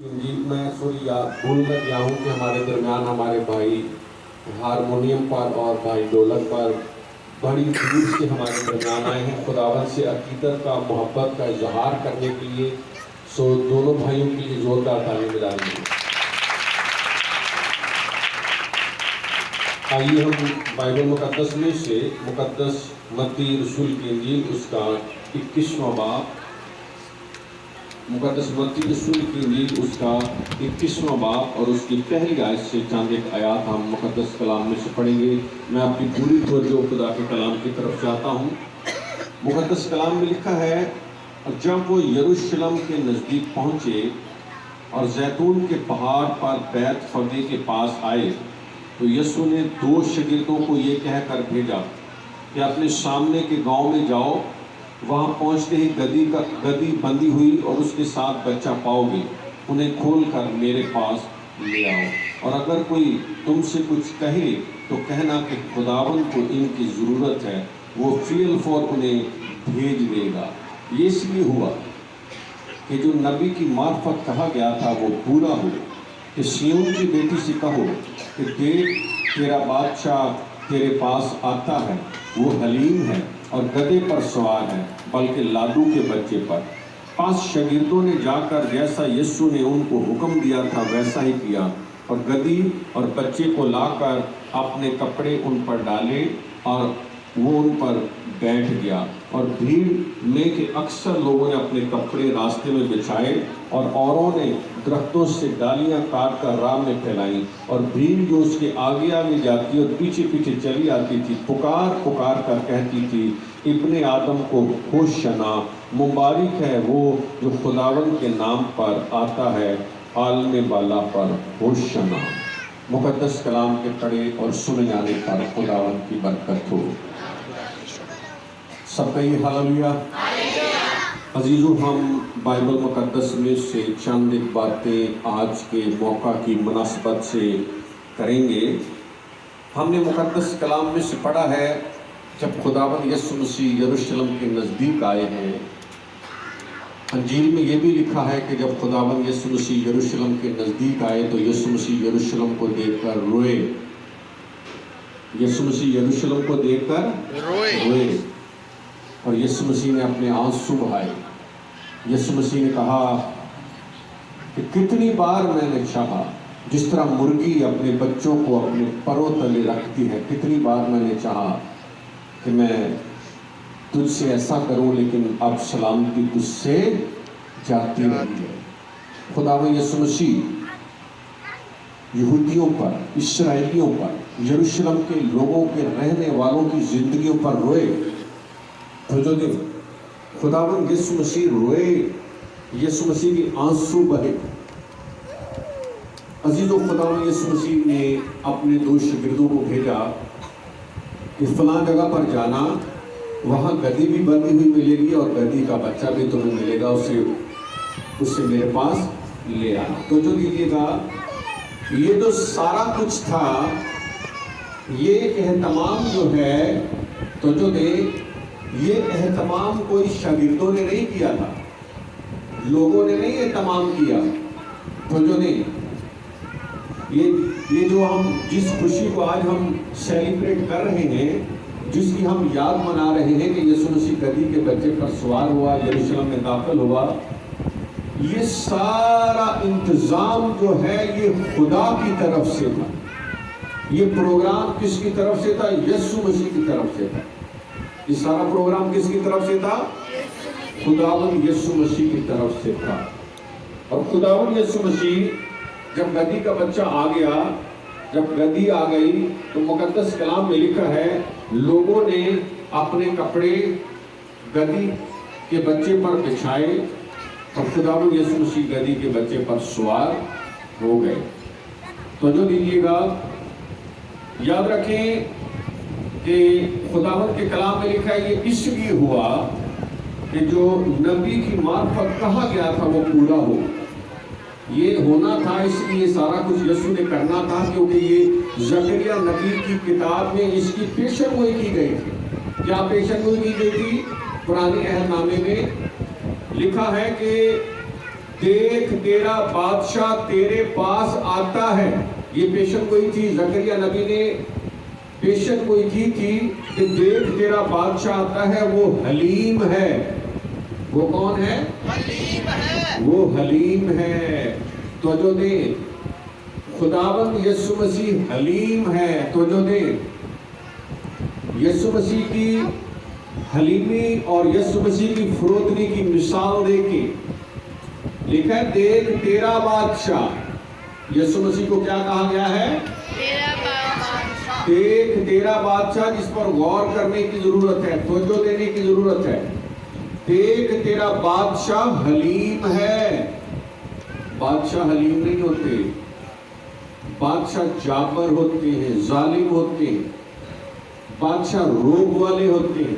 جی میں سوری بھولنے گیا ہوں کہ ہمارے درمیان ہمارے بھائی ہارمونیم پر اور بھائی ڈولک پر بڑی دور سے ہمارے درمیان آئے ہیں خداوند سے عقیدت کا محبت کا اظہار کرنے کے لیے. سو دونوں بھائیوں کے لیے زوردار تالی بجائیں. آئیے ہم بائبل مقدس میں سے مقدس متی رسول کی انجیل اس کا 21واں باب، مقدس متی رسول کی انجیل اس کا 21واں باب اور اس کی پہلی آیت سے چند ایک آیات ہم مقدس کلام میں سے پڑھیں گے. میں آپ کی پوری توجہ خدا کے کلام کی طرف چاہتا ہوں. مقدس کلام میں لکھا ہے، جب وہ یروشلم کے نزدیک پہنچے اور زیتون کے پہاڑ پر بیت فگے کے پاس آئے تو یسوع نے 2 شاگردوں کو یہ کہہ کر بھیجا کہ اپنے سامنے کے گاؤں میں جاؤ، وہاں پہنچتے ہی گدی بندھی ہوئی اور اس کے ساتھ بچہ پاؤ گے، انہیں کھول کر میرے پاس لے آؤ. اور اگر کوئی تم سے کچھ کہے تو کہنا کہ خداوند کو ان کی ضرورت ہے، وہ فی الفور انہیں بھیج دے گا. یہ اس لیے ہوا کہ جو نبی کی معرفت کہا گیا تھا وہ پورا ہو کہ سیون کی بیٹی سے کہو کہ دیکھ تیرا بادشاہ تیرے پاس آتا ہے، وہ حلیم ہے اور گدھے پر سوار ہے، بلکہ لادو کے بچے پر. 5 شاگردوں نے جا کر جیسا یسوع نے ان کو حکم دیا تھا ویسا ہی کیا اور گدھی اور بچے کو لا کر اپنے کپڑے ان پر ڈالے اور وہ ان پر بیٹھ گیا. اور بھیڑ میں کے اکثر لوگوں نے اپنے کپڑے راستے میں بچھائے اور اوروں نے درختوں سے ڈالیاں کاٹ کر راہ میں پھیلائیں. اور بھیڑ جو اس کے آگے آگے جاتی اور پیچھے پیچھے چلی آتی تھی پکار پکار کر کہتی تھی، ابن آدم کو ہوشنا، مبارک ہے وہ جو خداوند کے نام پر آتا ہے، عالم بالا پر ہوشنا. مقدس کلام کے پڑھے اور سنے جانے پر خداوند کی برکت ہو. سب کہیے ہاللویا. عزیزو، ہم بائبل مقدس میں سے چند ایک باتیں آج کے موقع کی مناسبت سے کریں گے. ہم نے مقدس کلام میں سے پڑھا ہے جب خداوند یسوع مسیح یروشلم کے نزدیک آئے ہیں. انجیل میں یہ بھی لکھا ہے کہ جب خداوند یسوع مسیح یروشلم کے نزدیک آئے تو یسوع مسیح یروشلم کو دیکھ کر روئے. یسوع مسیح یروشلم کو دیکھ کر روئے اور یسوع مسیح نے اپنے آنسو بہائے. یسوع مسیح نے کہا کہ کتنی بار میں نے چاہا، جس طرح مرغی اپنے بچوں کو اپنے پروں تلے رکھتی ہے، کتنی بار میں نے چاہا کہ میں تجھ سے ایسا کروں، لیکن اب سلامتی تجھ سے جاتی رہی ہے. خداوند یسوع مسیح یہودیوں پر، اسرائیلیوں پر، یروشلم کے لوگوں کے رہنے والوں کی زندگیوں پر روئے. تو جو دن خداوند یسوع مسیح روئے، یسوع مسیح کی آنسو بہے. عزیزو، خداوند یسوع مسیح نے اپنے 2 شاگردوں کو بھیجا کہ فلاں جگہ پر جانا، وہاں گدھی بھی بندھی ہوئی ملے گی اور گدھی کا بچہ بھی تمہیں ملے گا، اسے میرے پاس لے آنا. تو جو دیجیے گا، یہ جو سارا کچھ تھا، یہ اہتمام جو ہے تو جو دے، یہ اہتمام کوئی شاگردوں نے نہیں کیا تھا، لوگوں نے نہیں اہتمام کیا. تو جو نہیں، یہ جو ہم جس خوشی کو آج ہم سیلیبریٹ کر رہے ہیں، جس کی ہم یاد منا رہے ہیں کہ یسوع مسیح گدھی کے بچے پر سوار ہوا، یروشلم میں داخل ہوا، یہ سارا انتظام جو ہے یہ خدا کی طرف سے تھا. یہ پروگرام کس کی طرف سے تھا؟ یسوع مسیح کی طرف سے تھا. یہ سارا پروگرام کس کی طرف سے تھا؟ خداوند یسوع مسیح کی طرف سے تھا. اور خداوند یسوع مسیح جب گدھی کا بچہ آ گیا، جب گدھی آ گئی تو مقدس کلام میں لکھا ہے لوگوں نے اپنے کپڑے گدھی کے بچے پر بچھائے اور خداوند یسوع مسیح گدھی کے بچے پر سوار ہو گئے. تو جو دیجیے گا، یاد رکھیں کہ خداوند کے کلام میں لکھا ہے یہ اس لیے ہوا کہ جو نبی کی معرفت کہا گیا تھا وہ پورا ہو. یہ ہونا تھا، اس لیے سارا کچھ یسوع نے کرنا تھا، کیونکہ یہ زکریا نبی کی کتاب میں اس کی پیشن گوئی کی گئی تھی. کیا پیشن گوئی کی گئی تھی؟ پرانے عہد نامے میں لکھا ہے کہ دیکھ تیرا بادشاہ تیرے پاس آتا ہے. یہ پیشن گوئی تھی زکریا نبی نے پیشن گوئی کی تھی کہ دیکھ تیرا بادشاہ آتا ہے، وہ حلیم ہے. وہ کون ہے؟ حلیم ہے. وہ حلیم ہے. تو جو دے خداوند یسوع مسیح حلیم ہے. تو جو دے یسوع مسیح کی حلیمی اور یسوع مسیح کی فروتنی کی مثال دے کے لکھا ہے دیکھ تیرا بادشاہ. یسوع مسیح کو کیا کہا گیا ہے؟ تیرا بادشاہ. دیکھ تیرا بادشاہ، جس پر غور کرنے کی ضرورت ہے، توجہ دینے کی ضرورت ہے. دیکھ تیرا بادشاہ حلیم ہے. بادشاہ حلیم نہیں ہوتے، بادشاہ جابر ہوتے ہیں، ظالم ہوتے ہیں، بادشاہ روب والے ہوتے ہیں.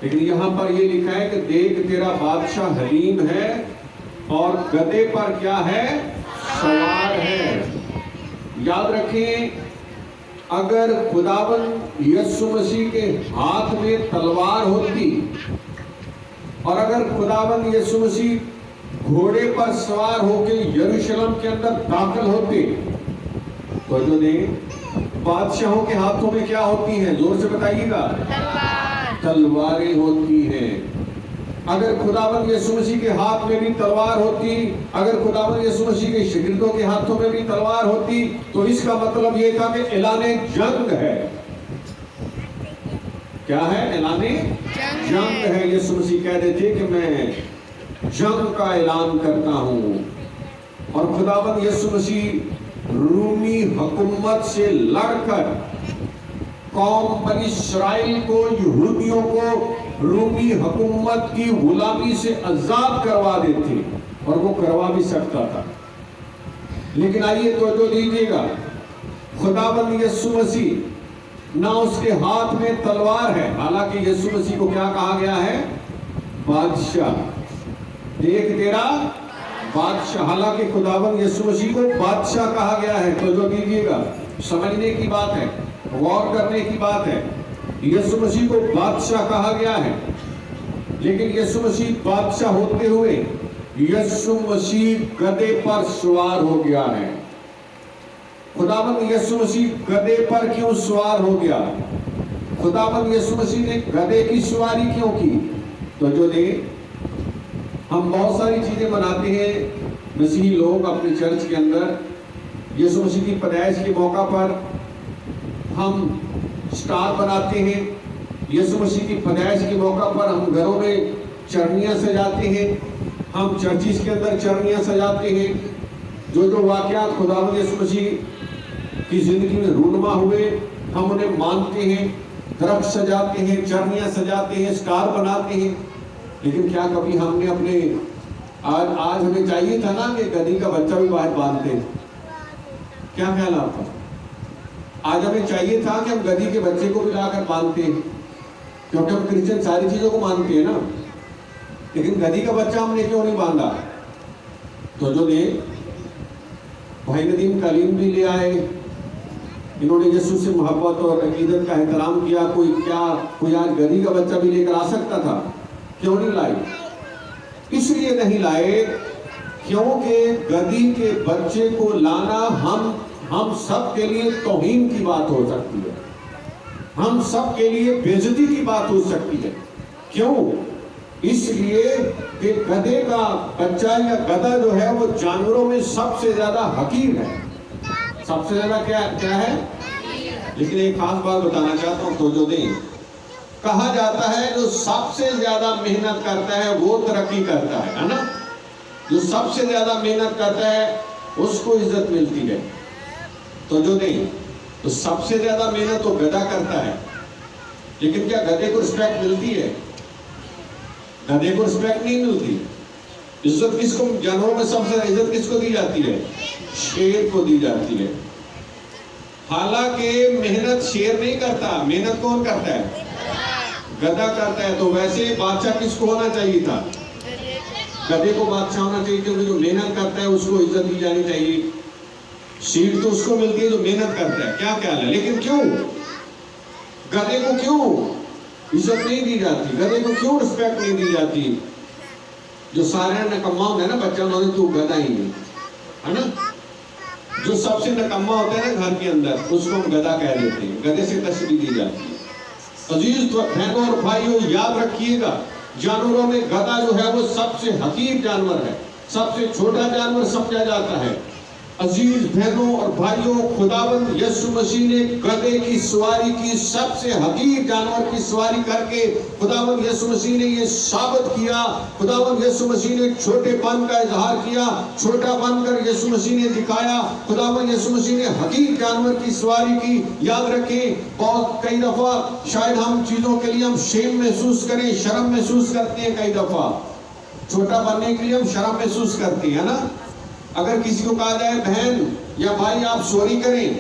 لیکن یہاں پر یہ لکھا ہے کہ دیکھ تیرا بادشاہ حلیم ہے اور گدھے پر کیا ہے؟ سوار ہے. یاد رکھیں، اگر خداوند یسوع مسیح کے ہاتھ میں تلوار ہوتی اور اگر خداوند یسوع مسیح گھوڑے پر سوار ہو کے یروشلم کے اندر داخل ہوتے تو جو دیں بادشاہوں کے ہاتھوں میں کیا ہوتی ہیں؟ زور سے بتائیے گا. تلواریں ہوتی ہیں. اگر خداوند یسوع مسیح کے ہاتھ میں بھی تلوار ہوتی، اگر خداوند یسوع مسیح کے شاگردوں کے ہاتھوں میں بھی تلوار ہوتی تو اس کا مطلب یہ تھا کہ اعلان جنگ ہے. کیا ہے؟ اعلان جنگ ہے. یسوع مسیح کہہ دیتے کہ میں جنگ کا اعلان کرتا ہوں. اور خداوند یسوع مسیح رومی حکومت سے لڑ کر قوم بنی اسرائیل کو، یہودیوں کو رومی حکومت کی غلامی سے آزاد کروا دیتے، اور وہ کروا بھی سکتا تھا. لیکن آئیے توجہ دیجیے گا، خداوند یسوع مسیح نہ اس کے ہاتھ میں تلوار ہے، حالانکہ یسوع مسیح کو کیا کہا گیا ہے؟ بادشاہ. دیکھ تیرا بادشاہ، حالانکہ خداوند یسوع مسیح کو بادشاہ کہا گیا ہے. توجہ دیجیے گا، سمجھنے کی بات ہے، غور کرنے کی بات ہے. یسوع مسیح کو بادشاہ کہا گیا ہے، لیکن یسوع مسیح بادشاہ ہوتے ہوئے یسوع مسیح گدھے پر سوار ہو گیا ہے. خداوند یسوع مسیح گدھے پر کیوں سوار ہو گیا؟ خداوند یسوع مسیح نے گدھے کی سواری کیوں کی؟ تو جو دے ہم بہت ساری چیزیں بناتے ہیں مسیحی لوگ اپنے چرچ کے اندر. یسوع مسیح کی پیدائش کے موقع پر ہم سٹار بناتے ہیں. یسوع مسیح کی پیدائش کے موقع پر ہم گھروں میں چرنیاں سجاتے ہیں، ہم چرچز کے اندر چرنیاں سجاتے ہیں. جو واقعات خداوند یسوع مسیح کی زندگی میں رونما ہوئے ہم انہیں مانتے ہیں، درخت سجاتے ہیں، چرنیاں سجاتے ہیں، سٹار بناتے ہیں. لیکن کیا کبھی ہم نے اپنے آج ہمیں چاہیے تھا نا کہ گدھی کا بچہ بھی باہر باندھتے ہیں؟ کیا خیال آپ کا؟ آج ہمیں چاہیے تھا کہ ہم گدھی کے بچے کو بھی لا کر باندھتے ہیں، کیونکہ ہم کرسچن ساری چیزوں کو مانتے ہیں نا. لیکن گدھی کا بچہ ہم نے کیوں نہیں باندھا؟ تو جو دے بھائی ندیم کلیم بھی لے آئے، انہوں نے یسوع سے محبت اور عقیدت کا احترام کیا. کوئی آج گدھی کا بچہ بھی لے کر آ سکتا تھا، کیوں نہیں لائے؟ اس لیے نہیں لائے کیونکہ گدھی کے بچے کو لانا ہم سب کے لیے توہین کی بات ہو سکتی ہے، ہم سب کے لیے بے عزتی کی بات ہو سکتی ہے. کیوں؟ اس لیے کہ گدھے کا بچہ یا گدھا جو ہے وہ جانوروں میں سب سے زیادہ حقیر ہے. سب سے زیادہ کیا ہے؟ لیکن ایک خاص بات بتانا چاہتا ہوں، توجہ دیں. کہا جاتا ہے جو سب سے زیادہ محنت کرتا ہے وہ ترقی کرتا ہے نا. جو سب سے زیادہ محنت کرتا ہے اس کو عزت ملتی ہے. توجہ دیں، تو سب سے زیادہ محنت تو گدھا کرتا ہے، لیکن کیا گدھے کو رسپیکٹ ملتی ہے؟ گدھے کو رسپیکٹ نہیں ملتی. عزت کس کو، جانوروں میں سب سے عزت کس کو دی جاتی ہے؟ شیر کو دی جاتی ہے. حالانکہ محنت شیر نہیں کرتا، محنت کون کرتا ہے؟ گدھا کرتا ہے. تو ویسے بادشاہ کس کو ہونا چاہیے تھا؟ گدھے کو بادشاہ ہونا چاہیے، کیونکہ جو محنت کرتا ہے اس کو عزت دی جانی چاہیے. سیٹ تو اس کو ملتی ہے جو محنت کرتا ہے. کیا خیال ہے؟ لیکن کیوں گدھے کو کیوں عزت نہیں دی جاتی؟ گدھے کو کیوں رسپیکٹ نہیں دی جاتی؟ جو سارے نکما ہوتے ہیں نا بچہ انہوں نے تو گدھا ہی ہے نا. جو سب سے نکما ہوتا ہے نا گھر کے اندر اس کو ہم گدھا کہہ دیتے ہیں, گدھے سے تشبیہ دی جاتی ہے. عزیز بہنوں اور بھائیوں یاد رکھیے گا, جانوروں میں گدھا جو ہے وہ سب سے حقیر جانور ہے, سب سے چھوٹا جانور سمجھا جاتا ہے. عزیز بہنوں اور بھائیوں, خداوند یسوع مسیح نے گدھے کی سواری کی, سب سے حقیر جانور کی سواری کر کے خداوند یسوع مسیح نے یہ ثابت کیا. خداوند یسوع مسیح نے چھوٹے پن کا اظہار کیا, چھوٹا بن کر یسوع مسیح نے دکھایا. خداوند یسوع مسیح نے حقیر جانور کی سواری کی. یاد رکھیں, بہت کئی دفعہ شاید ہم چیزوں کے لیے ہم شیم محسوس کریں, شرم محسوس کرتے ہیں. کئی دفعہ چھوٹا بننے کے لیے ہم شرم محسوس کرتے ہیں نا. اگر کسی کو کہا جائے بہن یا بھائی آپ سوری کریں,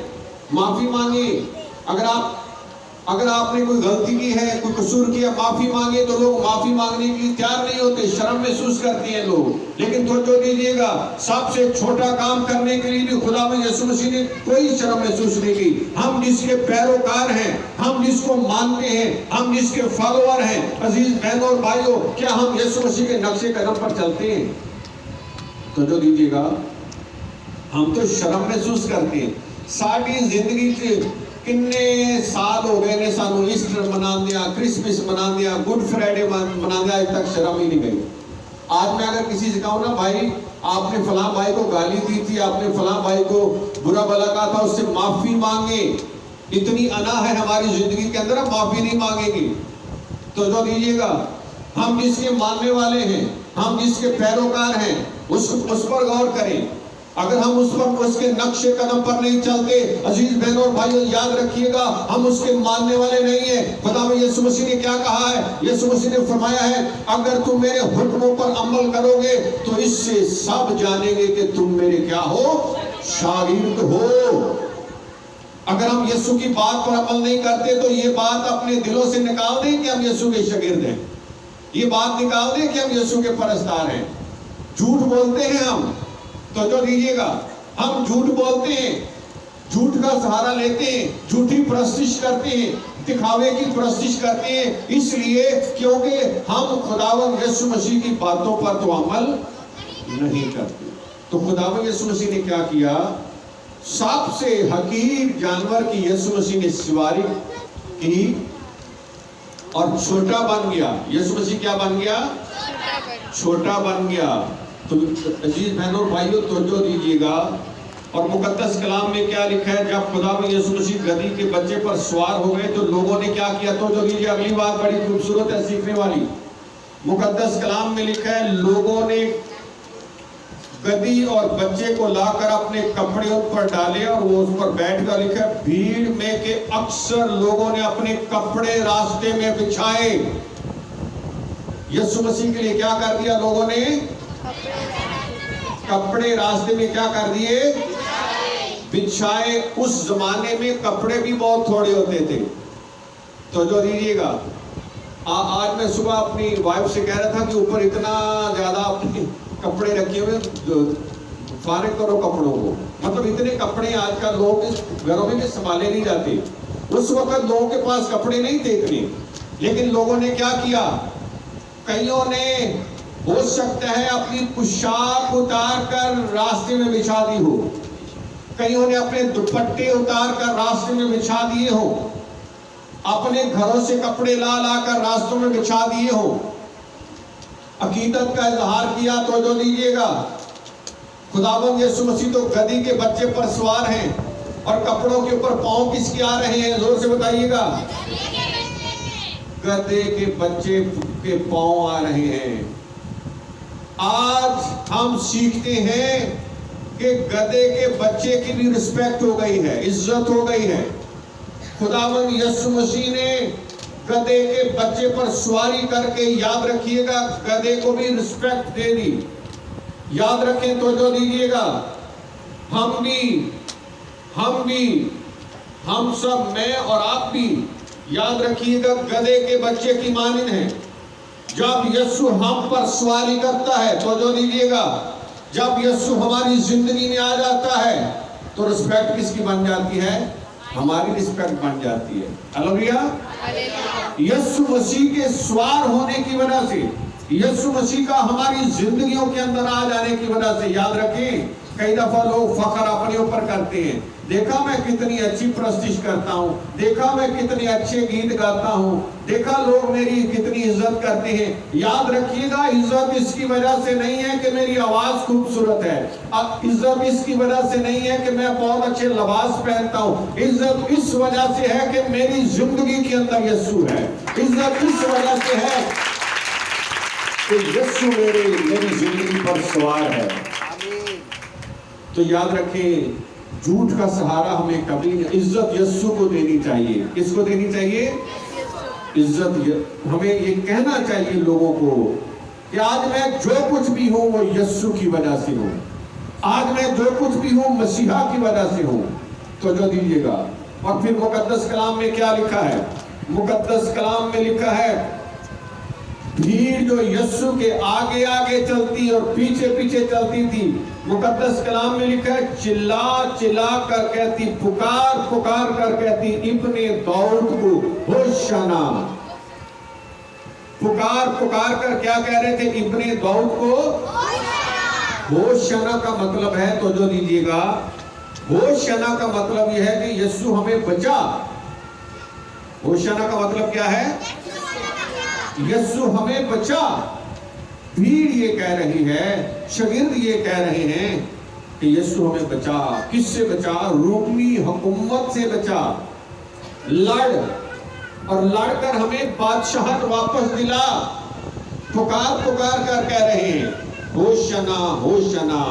معافی مانگیں, اگر آپ نے کوئی غلطی کی ہے, کوئی قصور کیا, معافی مانگے, تو لوگ معافی مانگنے کے لیے تیار نہیں ہوتے, شرم محسوس کرتے ہیں لوگ. لیکن توجہ دیجیے گا, سب سے چھوٹا کام کرنے کے لیے بھی خداوند یسوع مسیح نے کوئی شرم محسوس نہیں کی. ہم جس کے پیروکار ہیں, ہم جس کو مانتے ہیں, ہم جس کے فالوور ہیں, عزیز بہنوں اور بھائیوں, کیا ہم یسوع مسیح کے نقش قدم پر چلتے ہیں؟ تو جو دیجیے گا, ہم تو شرم محسوس کرتے ہیں. ساری زندگی سے کتنے سال ہو گئے نے سانو ایسٹر منا دیا, کرسمس منا دیا, گڈ فرائیڈے منا دیا, آج تک شرم ہی نہیں گئی. آج میں اگر کسی سے کہوں نا بھائی آپ نے فلاں بھائی کو گالی دی تھی, آپ نے فلاں بھائی کو برا بھلا کہا تھا, اس سے معافی مانگے. اتنی انا ہے ہماری زندگی کے اندر, ہم معافی نہیں مانگیں گے. تو جو دیجیے گا, ہم جس کے ماننے والے ہیں, ہم جس کے پیروکار ہیں, اس پر غور کریں. اگر ہم اس کے نقش قدم پر نہیں چلتے, عزیز بہنوں اور بھائیوں یاد رکھیے گا, ہم اس کے ماننے والے نہیں ہیں. خداوند یسوع مسیح نے کیا کہا ہے؟ یسوع مسیح نے فرمایا ہے, اگر تم میرے حکموں پر عمل کرو گے تو اس سے سب جانیں گے کہ تم میرے کیا ہو, شاگرد ہو. اگر ہم یسوع کی بات پر عمل نہیں کرتے تو یہ بات اپنے دلوں سے نکال دیں کہ ہم یسوع کے شاگرد ہیں, یہ بات نکال دیں کہ ہم یسوع کے پرستار ہیں. جھوٹ بولتے ہیں ہم, تو جو دیجیے گا, ہم جھوٹ بولتے ہیں, جھوٹ کا سہارا لیتے ہیں, جھوٹی پرستش کرتے ہیں, دکھاوے کی پرستش کرتے ہیں, اس لیے کیونکہ ہم خداوند یسوع مسیح کی باتوں پر تو عمل نہیں کرتے. تو خداوند یسوع مسیح نے کیا کیا؟ سب سے حقیر جانور کی یسوع مسیح نے سواری کی اور چھوٹا بن گیا. یسوع مسیح کیا بن گیا؟ چھوٹا بن گیا. تو عزیز بہنوں اور بھائیوں توجہ دیجیے گا, اور مقدس کلام میں کیا لکھا ہے؟ جب خداوند یسوع مسیح گدھی کے بچے پر سوار ہو گئے تو لوگوں نے کیا کیا؟ توجہ دیجیے, اگلی بات بڑی خوبصورت ہے سیکھنے والی. مقدس کلام میں لکھا ہے, لوگوں نے گدھی اور بچے کو لا کر اپنے کپڑے پر ڈالے اور وہ اس پر بیٹھ کر, لکھا ہے بھیڑ میں کہ اکثر لوگوں نے اپنے کپڑے راستے میں بچھائے. یسوع مسیح کے لیے کیا کر دیا لوگوں نے؟ کپڑے راستے میں کیا کر دیے؟ بچھائے. اس زمانے میں کپڑے بھی بہت تھوڑے ہوتے تھے. تو جو دیجیے گا, آج میں صبح اپنی وائف سے کہہ رہا تھا کہ اوپر اتنا زیادہ اپنے کپڑے رکھے ہوئے, فارغ کرو کپڑوں کو. مطلب اتنے کپڑے آج کل لوگوں کے گھروں میں سنبھالے نہیں جاتے. اس وقت لوگوں کے پاس کپڑے نہیں تھے اتنے, لیکن لوگوں نے کیا کیا؟ کئیوں نے ہو سکتا ہے اپنی پوشاک اتار کر راستے میں بچھا دی ہو, کئیوں نے اپنے دوپٹے اتار کر راستے میں بچھا دیے ہو, اپنے گھروں سے کپڑے لا لا کر راستوں میں بچھا دیے ہو, عقیدت کا اظہار کیا. تو جو دیجیے گا, خداوند یسوع مسیح تو گدھی کے بچے پر سوار ہیں, اور کپڑوں کے اوپر پاؤں کس کے آ رہے ہیں؟ زور سے بتائیے گا. گدھے کے بچے کے پاؤں آ رہے ہیں. آج ہم سیکھتے ہیں کہ گدھے کے بچے کی بھی رسپیکٹ ہو گئی ہے, عزت ہو گئی ہے. خداوند یسوع مسیح نے گدھے کے بچے پر سواری کر کے, یاد رکھیے گا, گدھے کو بھی رسپیکٹ دے دی. یاد رکھیں, توجہ دیجیے گا, ہم سب, میں اور آپ بھی, یاد رکھیے گا, گدھے کے بچے کی مانند ہیں. جب یسوع ہم پر سواری کرتا ہے, توجہ دیجیے گا, جب یسوع ہماری زندگی میں آ جاتا ہے تو رسپیکٹ کس کی بن جاتی ہے؟ ہماری رسپیکٹ بن جاتی ہے. ہلیلویا. یسوع مسیح کے سوار ہونے کی وجہ سے یسوع مسیح کا ہماری زندگیوں کے اندر آ جانے کی وجہ سے یاد رکھیں کئی دفعہ لوگ فخر اپنے اوپر کرتے ہیں، دیکھا میں کتنی اچھی پرستش کرتا ہوں، دیکھا میں کتنے اچھے گیت گاتا ہوں، دیکھا لوگ میری کتنی عزت کرتے ہیں۔ یاد رکھیے گا عزت اس کی وجہ سے نہیں ہے کہ میری آواز خوبصورت ہے، عزت اس کی وجہ سے نہیں ہے کہ میں بہت اچھے لباس پہنتا ہوں، عزت اس وجہ سے ہے کہ میری زندگی کے اندر یسوع ہے، عزت اس وجہ سے ہے کہ یسوع میری زندگی پر سوار ہے۔ تو یاد رکھیں جھوٹ کا سہارا ہمیں کبھی نہیں، عزت یسوع کو دینی چاہیے۔ کس کو دینی چاہیے؟ عزت ہمیں یہ کہنا چاہیے لوگوں کو کہ آج میں جو کچھ بھی ہوں وہ یسوع کی وجہ سے ہوں، آج میں جو کچھ بھی ہوں مسیحا کی وجہ سے ہوں۔ تو جو دیجیے گا، اور پھر مقدس کلام میں کیا لکھا ہے؟ مقدس کلام میں لکھا ہے بھیڑ جو یسوع کے آگے آگے چلتی اور پیچھے پیچھے چلتی تھی، مقدس کلام میں لکھا ہے چلا چلا کر کہتی، پکار پکار کر کہتی ابن داؤد کو ہوشنا۔ پکار پکار کر کیا کہہ رہے تھے؟ ابن داؤد کو ہوشنا کا مطلب ہے، تو جو دیجیے گا، ہوشنا کا مطلب یہ ہے کہ یسوع ہمیں بچا۔ ہوشنا کا مطلب کیا ہے؟ یسوع ہمیں بچا۔ بھیڑ یہ کہہ رہی ہے، شاگرد یہ کہہ رہے ہیں کہ یسوع ہمیں بچا۔ کس سے بچا؟ رومی حکومت سے بچا۔ لڑ اور لڑ کر ہمیں بادشاہت واپس دلا۔ پکار پکار کر کہہ رہے ہیں ہوشنا ہوشنا،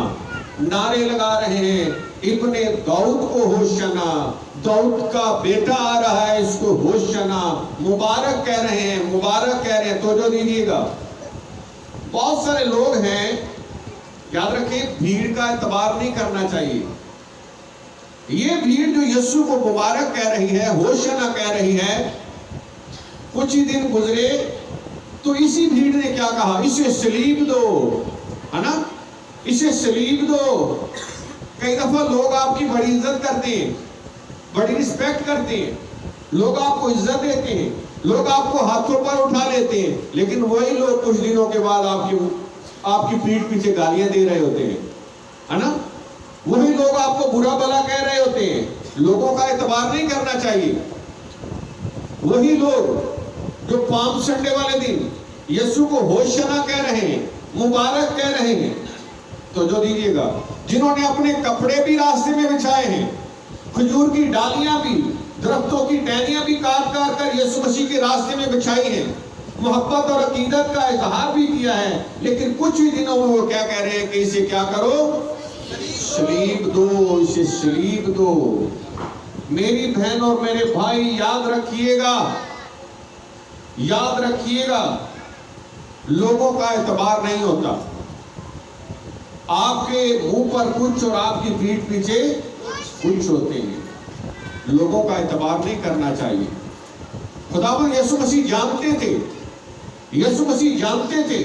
نعرے لگا رہے ہیں ابن داؤد کو ہوشنا، داؤد کا بیٹا آ رہا ہے اس کو ہوشنا، مبارک کہہ رہے ہیں، مبارک کہہ رہے ہیں۔ تو جو دیجیے گا، بہت سارے لوگ ہیں، یاد رکھیں بھیڑ کا اعتبار نہیں کرنا چاہیے۔ یہ بھیڑ جو یسوع کو مبارک کہہ رہی ہے، ہوشنا کہہ رہی ہے، کچھ ہی دن گزرے تو اسی بھیڑ نے کیا کہا؟ اسے صلیب دو، ہے نا، اسے صلیب دو۔ کئی دفعہ لوگ آپ کی بڑی عزت کرتے ہیں، بڑی رسپیکٹ کرتے ہیں، لوگ آپ کو عزت دیتے ہیں، لوگ آپ کو ہاتھوں پر اٹھا لیتے ہیں، لیکن وہی لوگ کچھ دنوں کے بعد آپ کی پیٹھ پیچھے گالیاں دے رہے ہوتے ہیں، ہے نا، وہی لوگ آپ کو برا بھلا کہہ رہے ہوتے ہیں۔ لوگوں کا اعتبار نہیں کرنا چاہیے۔ وہی لوگ جو پام سنڈے والے دن یسوع کو ہوشنا کہہ رہے ہیں، مبارک کہہ رہے ہیں، تو جو دیجیے گا، جنہوں نے اپنے کپڑے بھی راستے میں بچھائے ہیں، کھجور کی ڈالیاں بھی، درختوں کی ٹہنیاں بھی کاٹ کاٹ کر یسوع مسیح کے راستے میں بچھائی ہیں، محبت اور عقیدت کا اظہار بھی کیا ہے، لیکن کچھ ہی دنوں میں وہ کیا کہہ رہے ہیں کہ اسے کیا کرو؟ صلیب دو، اسے صلیب دو۔ میری بہن اور میرے بھائی یاد رکھیے گا، یاد رکھیے گا، لوگوں کا اعتبار نہیں ہوتا۔ آپ کے منہ پر کچھ اور آپ کی پیٹھ پیچھے کچھ ہوتے ہیں۔ لوگوں کا اعتبار نہیں کرنا چاہیے۔ خداوند یسوع مسیح جانتے تھے، یسوع مسیح جانتے تھے،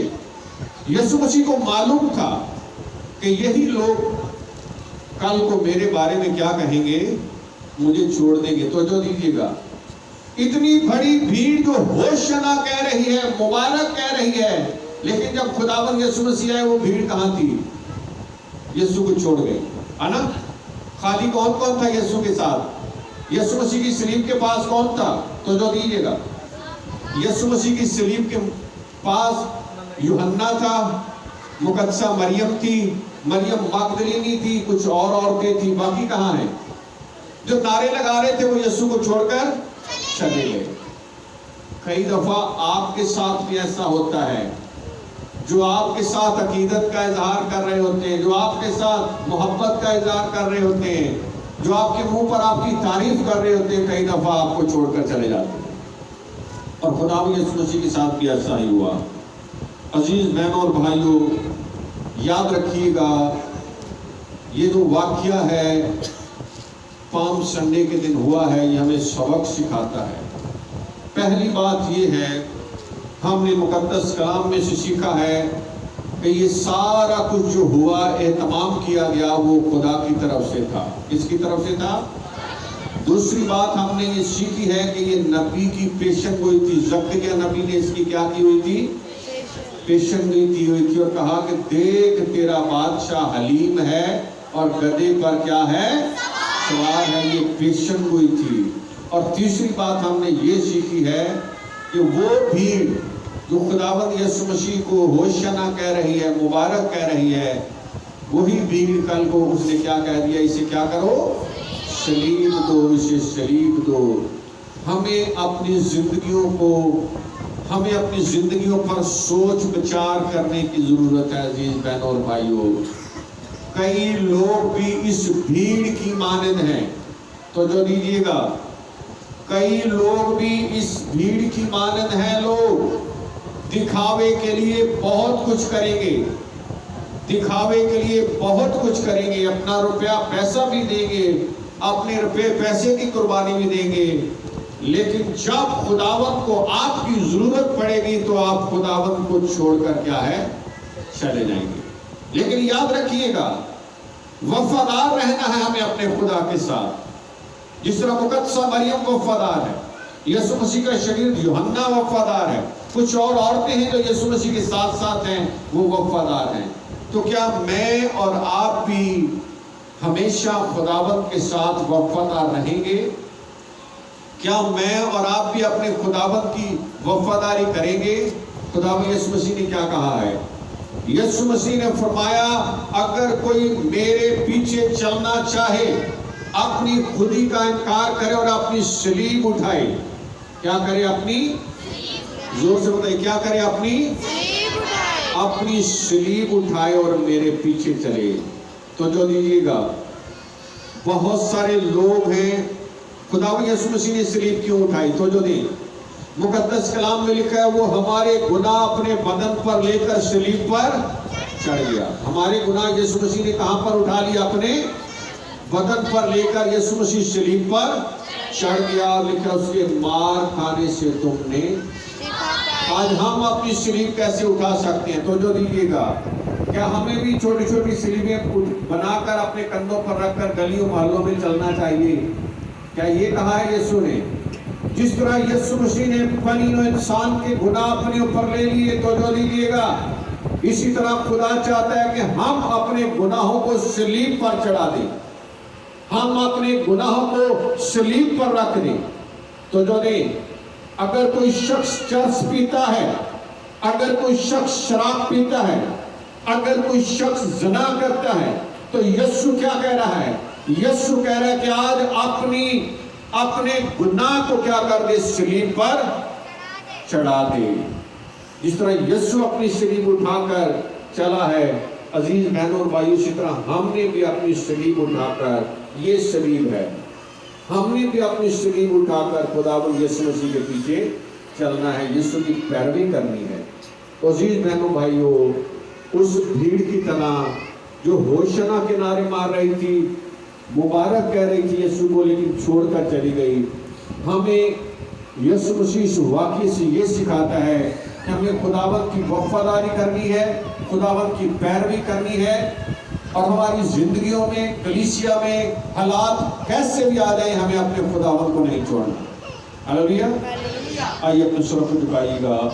یسوع مسیح کو معلوم تھا کہ یہی لوگ کل کو میرے بارے میں کیا کہیں گے؟ مجھے چھوڑ دیں گے۔ تو جو دیجیے گا، اتنی بڑی بھیڑ جو ہوشنا کہہ رہی ہے، مبارک کہہ رہی ہے، لیکن جب خداوند یسوع مسیح آئے وہ بھیڑ کہاں تھی؟ یسوع کو چھوڑ گئی، ہے نا۔ خالی کون کون تھا یسوع کے ساتھ؟ یسوع مسیح کی صلیب کے پاس کون تھا؟ تو جو دیجیے گا، یسوع مسیح کی صلیب کے پاس یوحنا تھا، مقدسہ مریم تھی، مریم مگدلینی تھی، کچھ اور عورتیں تھیں، باقی کہاں ہیں؟ جو نعرے لگا رہے تھے وہ یسوع کو چھوڑ کر چلے گئے۔ کئی دفعہ آپ کے ساتھ بھی ایسا ہوتا ہے، جو آپ کے ساتھ عقیدت کا اظہار کر رہے ہوتے ہیں، جو آپ کے ساتھ محبت کا اظہار کر رہے ہوتے ہیں، جو آپ کے منہ پر آپ کی تعریف کر رہے ہوتے ہیں، کئی دفعہ آپ کو چھوڑ کر چلے جاتے ہیں۔ اور خداوند یسوع مسیح کے ساتھ بھی ایسا ہی ہوا۔ عزیز بہنوں اور بھائیوں، یاد رکھیے گا، یہ جو واقعہ ہے پام سنڈے کے دن ہوا ہے، یہ ہمیں سبق سکھاتا ہے۔ پہلی بات یہ ہے، ہم نے مقدس کلام میں سے سیکھا ہے کہ یہ سارا کچھ جو ہوا، اہتمام کیا گیا، وہ خدا کی طرف سے تھا۔ کس کی طرف سے تھا؟ دوسری بات ہم نے یہ سیکھی ہے کہ یہ نبی کی پیشن گوئی تھی۔ زکریا نبی نے اس کی کیا کی ہوئی تھی؟ پیشن گوئی کی ہوئی تھی اور کہا کہ دیکھ تیرا بادشاہ حلیم ہے اور گدھے پر کیا ہے؟ سوار ہے. یہ پیشن گوئی تھی. اور تیسری بات ہم نے یہ سیکھی ہے کہ وہ بھیڑ جو خداوند یسوع مسیح کو ہوشنا کہہ رہی ہے، مبارک کہہ رہی ہے، وہی بھیڑ کل کو اس نے کیا کہہ دیا؟ اسے کیا کرو؟ سلیب دو، اسے سلیب دو. ہمیں اپنی زندگیوں پر سوچ بچار کرنے کی ضرورت ہے عزیز بہنوں اور بھائیوں. کئی لوگ بھی اس بھیڑ کی مانند ہیں. تو جو دیجیے گا، کئی لوگ بھی اس بھیڑ کی مانند ہیں. لوگ دکھاوے کے لیے بہت کچھ کریں گے، دکھاوے کے لیے بہت کچھ کریں گے، اپنا روپیہ پیسہ بھی دیں گے، اپنے روپے پیسے کی قربانی بھی دیں گے. لیکن جب خداوند کو آپ کی ضرورت پڑے گی تو آپ خداوند کو چھوڑ کر کیا ہے؟ چلے جائیں گے. لیکن یاد رکھیے گا، وفادار رہنا ہے ہمیں اپنے خدا کے ساتھ. جس طرح مقدسہ مریم وفادار ہے، یسوع مسیح کا شاگرد یوحنا وفادار ہے، کچھ اور عورتیں ہیں جو یسوع مسیح کے ساتھ ساتھ ہیں، وہ وفادار ہیں. تو کیا میں اور آپ بھی ہمیشہ خداوند کے ساتھ وفادار رہیں گے؟ کیا میں اور آپ بھی اپنے خداوند کی وفاداری کریں گے؟ خداوند یسوع مسیح نے کیا کہا ہے؟ یسوع مسیح نے فرمایا اگر کوئی میرے پیچھے چلنا چاہے، اپنی خودی کا انکار کرے اور اپنی صلیب اٹھائے. کیا کرے؟ اپنی، زور سے بتائیے، کیا کرے؟ اپنی صلیب اٹھائے اور میرے پیچھے چلے. تو جو دیجیے گا، بہت سارے لوگ ہیں. خداوند یسوع مسیح نے صلیب کیوں اٹھائی؟ تو جو دیں، مقدس کلام میں لکھا ہے وہ ہمارے گناہ اپنے بدن پر لے کر صلیب پر چڑھ گیا. ہمارے گناہ یسوع مسیح نے کہاں پر اٹھا لیا؟ اپنے بدن پر لے کر یسوع مسیح صلیب پر چڑھ گیا. اور لکھا اس کے مار کھانے سے تم نے. آج ہم اپنی صلیب کیسے اٹھا سکتے ہیں؟ تو جو دیجیے گا، کیا ہمیں بھی چھوٹی چھوٹی صلیبیں بنا کر اپنے کندھوں پر رکھ کر گلیوں محلوں میں چلنا چاہیے؟ کیا یہ کہا ہے یسوع نے؟ جس طرح یسوع مسیح نے بنی نوع انسان کے گناہ اپنے اوپر لے لیے، تو جو دیجیے گا، اسی طرح خدا چاہتا ہے کہ ہم اپنے گناہوں کو صلیب پر چڑھا دیں، ہم اپنے گناہوں کو صلیب پر رکھ دیں. تو جو دیں، اگر کوئی شخص چرس پیتا ہے، اگر کوئی شخص شراب پیتا ہے، اگر کوئی شخص زنا کرتا ہے، تو یسوع کیا کہہ رہا ہے؟ یسوع کہہ رہا ہے کہ آج اپنے گناہ کو کیا کر دے؟ صلیب پر چڑھا دے. جس طرح یسوع اپنی صلیب اٹھا کر چلا ہے، عزیز بہنوں اور بھائیوں، اسی طرح ہم نے بھی اپنی صلیب اٹھا کر، یہ صلیب ہے، ہم نے بھی اپنی صلیب اٹھا کر خداوند یسوع مسیح کے پیچھے چلنا ہے، یسوع کی پیروی کرنی ہے. تو عزیز بہنوں بھائیوں، اس بھیڑ کی طرح جو ہوشنا کے نعرے مار رہی تھی، مبارک کہہ رہی تھی یسوع کو، لیکن چھوڑ کر چلی گئی، ہمیں یسوع مسیح اس واقعے سے یہ سکھاتا ہے کہ ہمیں خداوند کی وفاداری کرنی ہے، خداوند کی پیروی کرنی ہے. اور ہماری زندگیوں میں، کلیسیا میں حالات کیسے بھی آ جائیں، ہمیں اپنے خداوند کو نہیں چھوڑنا. ہلیلویا. آئیے اپنے سروں کو جھکائیے گا.